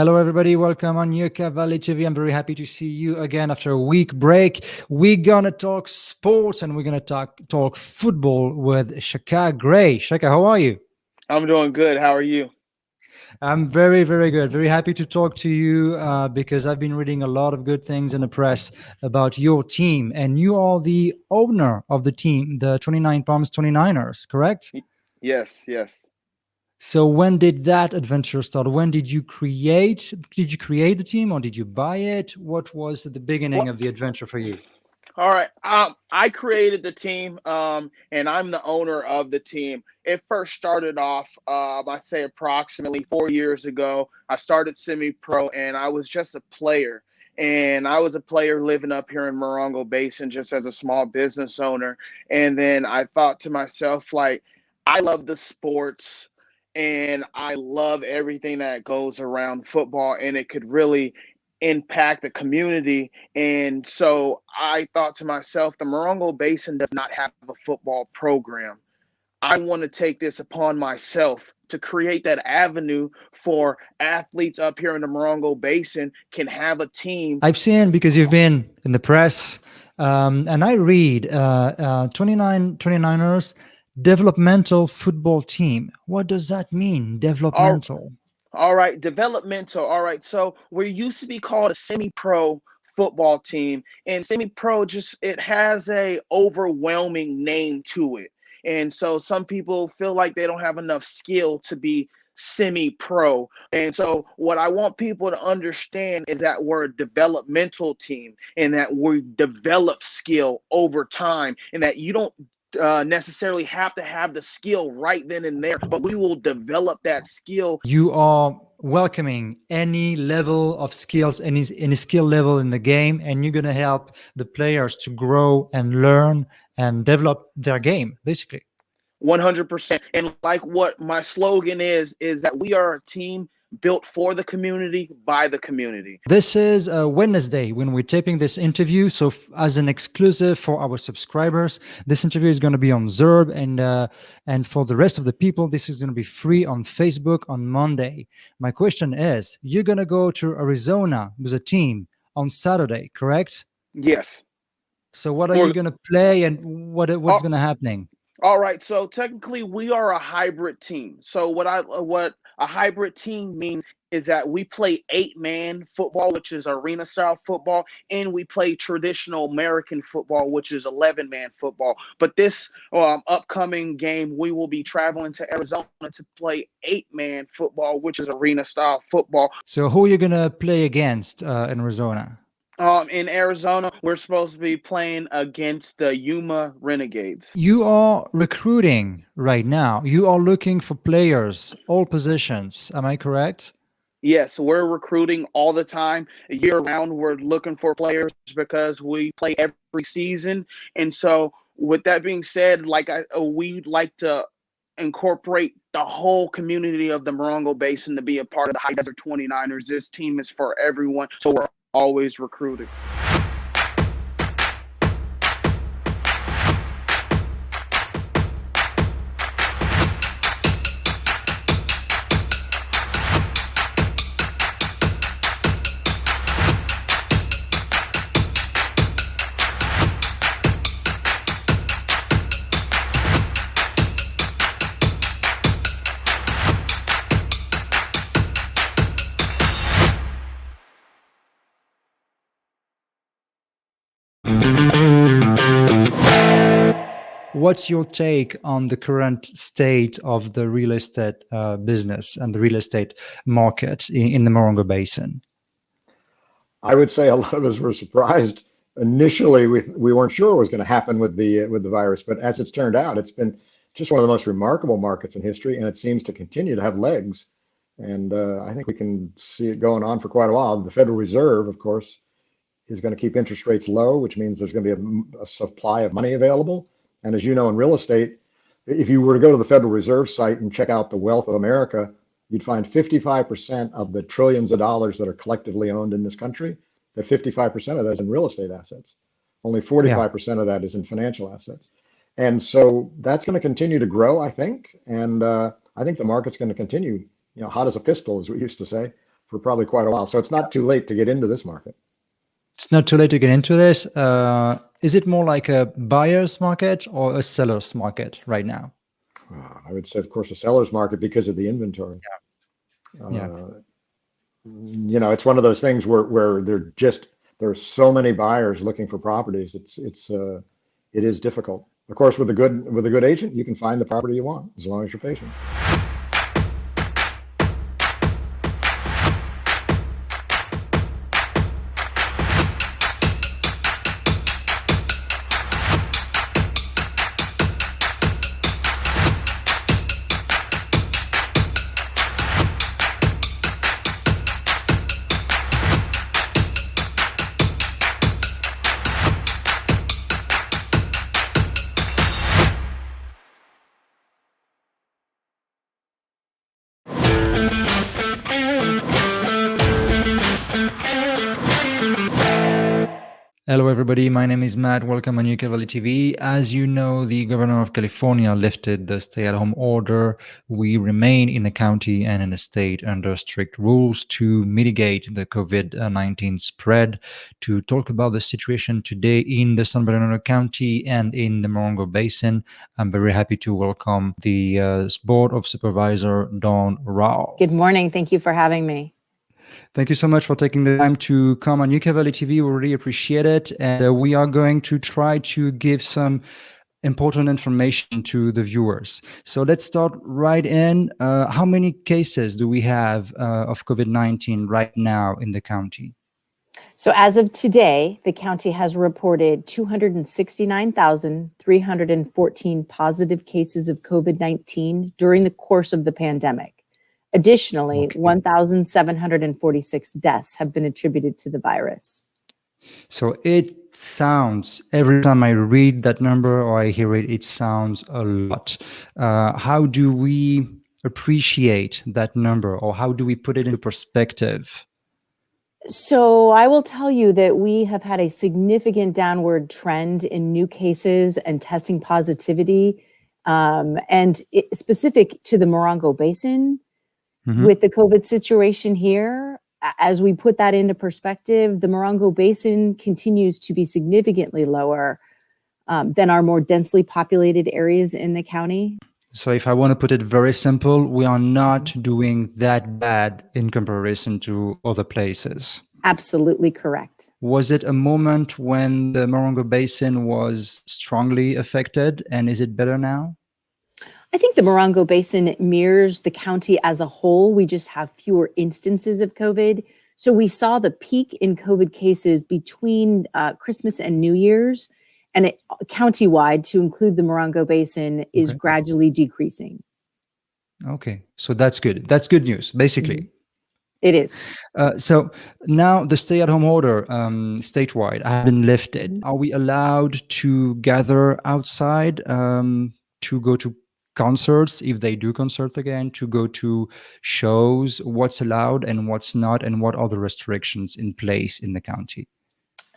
Hello, everybody. Welcome on Yucca Valley TV. I'm very happy to see you again after a week break. We're going to talk sports and we're going to talk football with Shaka Gray. Shaka, how are you? I'm doing good. How are you? I'm very, very good. Very happy to talk to you because I've been reading a lot of good things in the press about your team. And you are the owner of the team, the 29 Palms 29ers, correct? Yes, yes. So when did that adventure start? When did you create? Did you create the team or did you buy it? What was the beginning Well, of the adventure for you? all right. I created the team, and I'm the owner of the team. It first started off, I say approximately 4 years ago. I started semi-pro, and I was just a player. And I was a player living up here in Morongo Basin, just as a small business owner. And then I thought to myself, like, I love the sports, and I love everything that goes around football, and it could really impact the community. And so I thought to myself, the Morongo Basin does not have a football program. I want to take this upon myself to create that avenue for athletes up here in the Morongo Basin can have a team. I've seen because you've been in the press, and I read 29ers developmental football team. What does that mean, All, developmental? all right, developmental. All right, so we used to be called a semi-pro football team, and semi-pro just it has a overwhelming name to it. And so some people feel like they don't have enough skill to be semi-pro. And so what I want people to understand is that we're a developmental team and that we develop skill over time and that you don't necessarily have to have the skill right then and there, but we will develop that skill. You are welcoming any level of skills, any skill level in the game, and you're going to help the players to grow and learn and develop their game, basically. 100%. And like what my slogan is that we are a team built for the community by the community. This is Wednesday when we're taping this interview. So, as an exclusive for our subscribers, this interview is going to be on Zerb, and for the rest of the people, this is going to be free on Facebook on Monday. My question is: you're going to go to Arizona with a team on Saturday, correct? Yes. So, what are you We're, going to play, and what's all, going to happening? all right. So technically we are a hybrid team. So what a hybrid team means is that we play 8-man football, which is arena style football, and we play traditional American football, which is 11-man football. But this upcoming game, we will be traveling to Arizona to play 8-man football, which is arena style football. So, who are you going to play against in Arizona? In Arizona, we're supposed to be playing against the Yuma Renegades. You are recruiting right now. You are looking for players, all positions. Am I correct? Yes, we're recruiting all the time, year round. We're looking for players because we play every season. And so, with that being said, we'd like to incorporate the whole community of the Morongo Basin to be a part of the High Desert 29ers. This team is for everyone, so we're always recruiting. What's your take on the current state of the real estate business and the real estate market in the Morongo Basin? I would say a lot of us were surprised. Initially, we weren't sure what was going to happen with the virus, but as it's turned out, it's been just one of the most remarkable markets in history, and it seems to continue to have legs. And I think we can see it going on for quite a while. The Federal Reserve, of course, is going to keep interest rates low, which means there's going to be a supply of money available. And as you know, in real estate, if you were to go to the Federal Reserve site and check out the wealth of America, you'd find 55% of the trillions of dollars that are collectively owned in this country, that 55% of that is in real estate assets. Only Yeah. 45% of that is in financial assets. And so that's going to continue to grow, I think. And I think the market's going to continue, hot as a pistol, as we used to say. for probably quite a while. So it's not too late to get into this market. It's not too late to get into this. Is it more like a buyer's market or a seller's market right now? I would say, of course, a seller's market because of the inventory. Yeah. You know, it's one of those things where there's so many buyers looking for properties. It is difficult. Of course, with a good agent, you can find the property you want as long as you're patient. Hello, everybody. My name is Matt. Welcome on Yucca Valley TV. As you know, the governor of California lifted the stay-at-home order. We remain in the county and in the state under strict rules to mitigate the COVID-19 spread. To talk about the situation today in the San Bernardino County and in the Morongo Basin, I'm very happy to welcome the Board of Supervisors, Dawn ROWE. Good morning. Thank you for having me. Thank you so much for taking the time to come on Yucca Valley TV. We really appreciate it. And we are going to try to give some important information to the viewers. So let's start right in. How many cases do we have of COVID-19 right now in the county? So as of today, the county has reported 269,314 positive cases of COVID-19 during the course of the pandemic. Additionally, 1,746 deaths have been attributed to the virus. So it sounds, every time I read that number or I hear it, it sounds a lot. How do we appreciate that number, or how do we put it into perspective? So I will tell you that we have had a significant downward trend in new cases and testing positivity, specific to the Morongo Basin. With the COVID situation here, as we put that into perspective, the Morongo Basin continues to be significantly lower than our more densely populated areas in the county. So if I want to put it very simple, we are not doing that bad in comparison to other places. Absolutely correct. Was it a moment when the Morongo Basin was strongly affected, and is it better now? I think the Morongo Basin mirrors the county as a whole. We just have fewer instances of COVID. So we saw the peak in COVID cases between Christmas and New Year's, and countywide, to include the Morongo Basin, is gradually decreasing. Okay, so that's good. That's good news, basically. It is. So now the stay-at-home order statewide has been lifted. Are we allowed to gather outside, to go to concerts, if they do concerts again, to go to shows? What's allowed and what's not, and what are the restrictions in place in the county?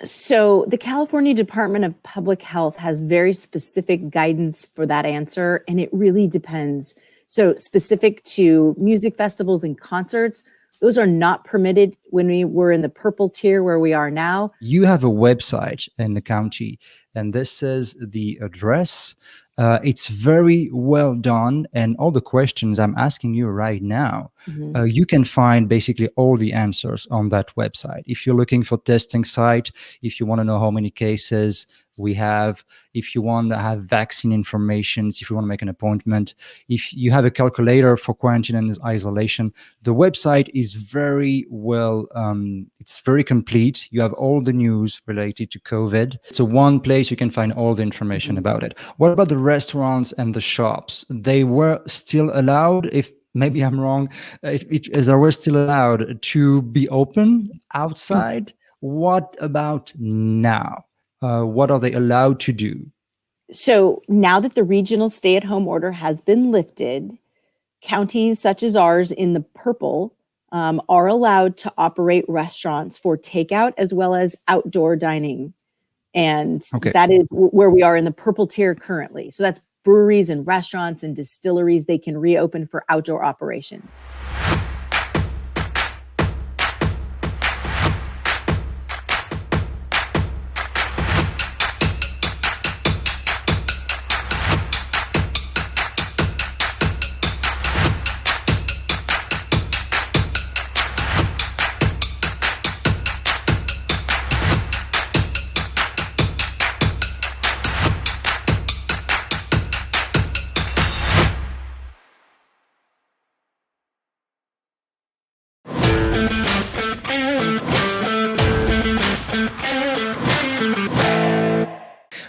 So the California Department of Public Health has very specific guidance for that answer, and it really depends. So specific to music festivals and concerts, those are not permitted when we were in the purple tier where we are now. You have a website in the county, and this is the address. It's very well done, and all the questions I'm asking you right now, you can find basically all the answers on that website. If you're looking for testing site, if you want to know how many cases we have, if you want to have vaccine information, if you want to make an appointment, if you have a calculator for quarantine and isolation, the website is very well, it's very complete. You have all the news related to COVID. So one place you can find all the information about it. What about the restaurants and the shops? They were still allowed, if maybe I'm wrong, if they were still allowed to be open outside. What about now? What are they allowed to do? So now that the regional stay-at-home order has been lifted, counties such as ours in the purple are allowed to operate restaurants for takeout as well as outdoor dining. And that is where we are in the purple tier currently. So that's breweries and restaurants and distilleries. They can reopen for outdoor operations.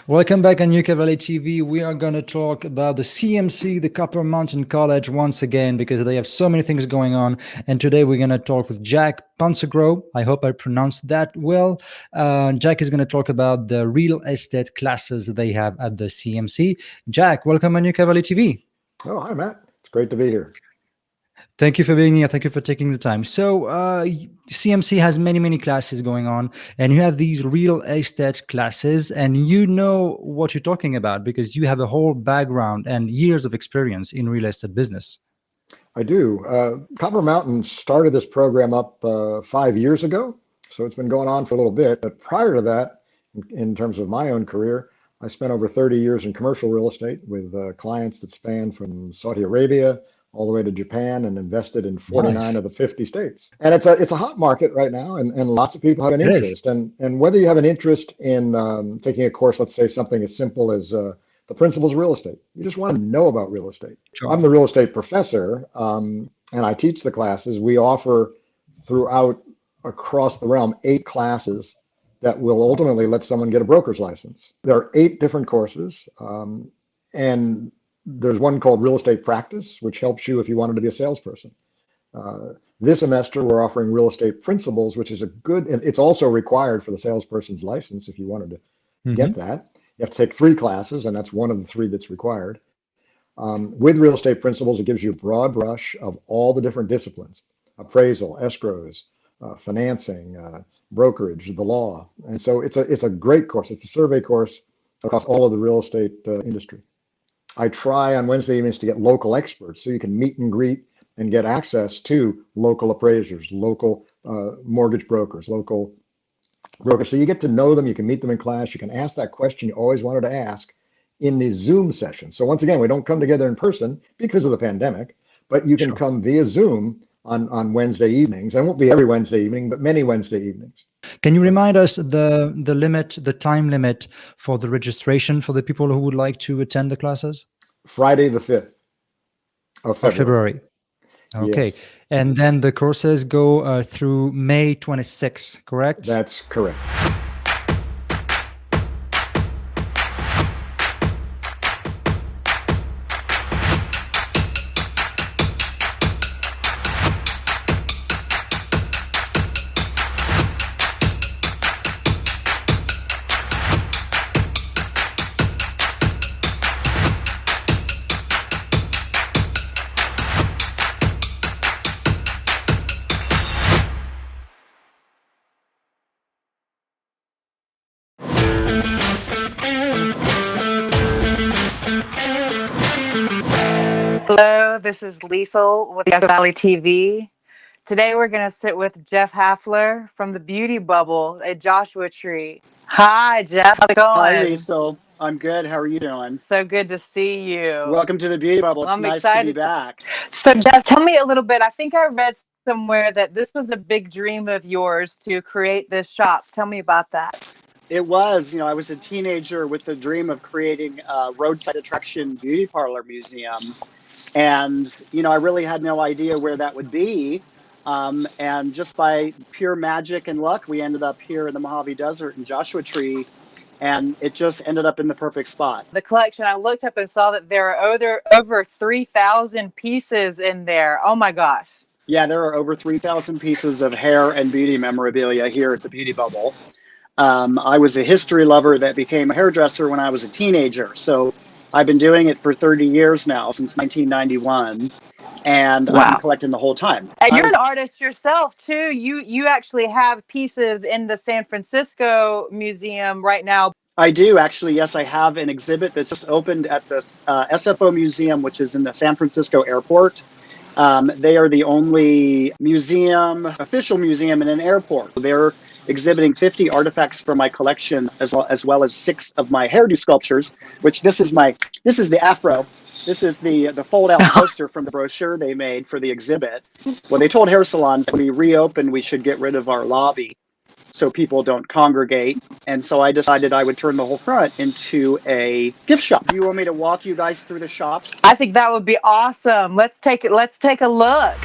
Welcome back on Yucca Valley TV. We are going to talk about the CMC, the Copper Mountain College, once again, because they have so many things going on. And today we're going to talk with Jack Poncegrow. I hope I pronounced that well. Jack is going to talk about the real estate classes they have at the CMC. Jack, welcome on Yucca Valley TV. Oh, hi, Matt. It's great to be here. Thank you for being here. Thank you for taking the time. So CMC has many classes going on, and you have these real estate classes, and you know what you're talking about because you have a whole background and years of experience in real estate business. I do. Copper Mountain started this program up 5 years ago, so it's been going on for a little bit. But prior to that, in terms of my own career, I spent over 30 years in commercial real estate with clients that span from Saudi Arabia all the way to Japan, and invested in 49 of the 50 states. And it's a hot market right now, and lots of people have an interest. And whether you have an interest in taking a course, let's say something as simple as the principles of real estate, you just want to know about real estate. Sure. I'm the real estate professor, and I teach the classes. We offer across the realm 8 classes that will ultimately let someone get a broker's license. There are 8 different courses, and there's one called Real Estate Practice, which helps you if you wanted to be a salesperson. This semester, we're offering Real Estate Principles, which is it's also required for the salesperson's license if you wanted to get that. You have to take 3 classes, and that's one of the 3 that's required. With Real Estate Principles, it gives you a broad brush of all the different disciplines: appraisal, escrows, financing, brokerage, the law. And so it's a great course. It's a survey course across all of the real estate industry. I try on Wednesday evenings to get local experts so you can meet and greet and get access to local appraisers, local mortgage brokers, local brokers. So you get to know them, you can meet them in class, you can ask that question you always wanted to ask in the Zoom session. So once again, we don't come together in person because of the pandemic, but you can come via Zoom on Wednesday evenings. And it won't be every Wednesday evening, but many Wednesday evenings. Can you remind us the time limit for the registration for the people who would like to attend the classes? Friday the 5th of February. Okay. Yes. And then the courses go through May 26th, correct? That's correct. Hello, this is Liesl with Yucca Valley TV. Today we're going to sit with Jeff Haffler from the Beauty Bubble at Joshua Tree. Hi, Jeff. How's it going? Hi, Liesl. I'm good. How are you doing? So good to see you. Welcome to the Beauty Bubble. It's nice to be back. So, Jeff, tell me a little bit. I think I read somewhere that this was a big dream of yours to create this shop. Tell me about that. It was. I was a teenager with the dream of creating a roadside attraction beauty parlor museum. And, I really had no idea where that would be. And just by pure magic and luck, we ended up here in the Mojave Desert in Joshua Tree. And it just ended up in the perfect spot. The collection, I looked up and saw that there are over 3,000 pieces in there. Oh, my gosh. Yeah, there are over 3,000 pieces of hair and beauty memorabilia here at the Beauty Bubble. I was a history lover that became a hairdresser when I was a teenager. So I've been doing it for 30 years now, since 1991, and wow. I've been collecting the whole time. And you're an artist yourself, too. You actually have pieces in the San Francisco Museum right now. I do, actually. Yes, I have an exhibit that just opened at the SFO Museum, which is in the San Francisco airport. They are the only official museum in an airport. They're exhibiting 50 artifacts from my collection, as well as 6 of my hairdo sculptures, which this is the afro. This is the fold-out poster from the brochure they made for the exhibit. Well, they told hair salons when we reopened, we should get rid of our lobby so people don't congregate. And so I decided I would turn the whole front into a gift shop. Do you want me to walk you guys through the shop? I think that would be awesome. Let's take a look.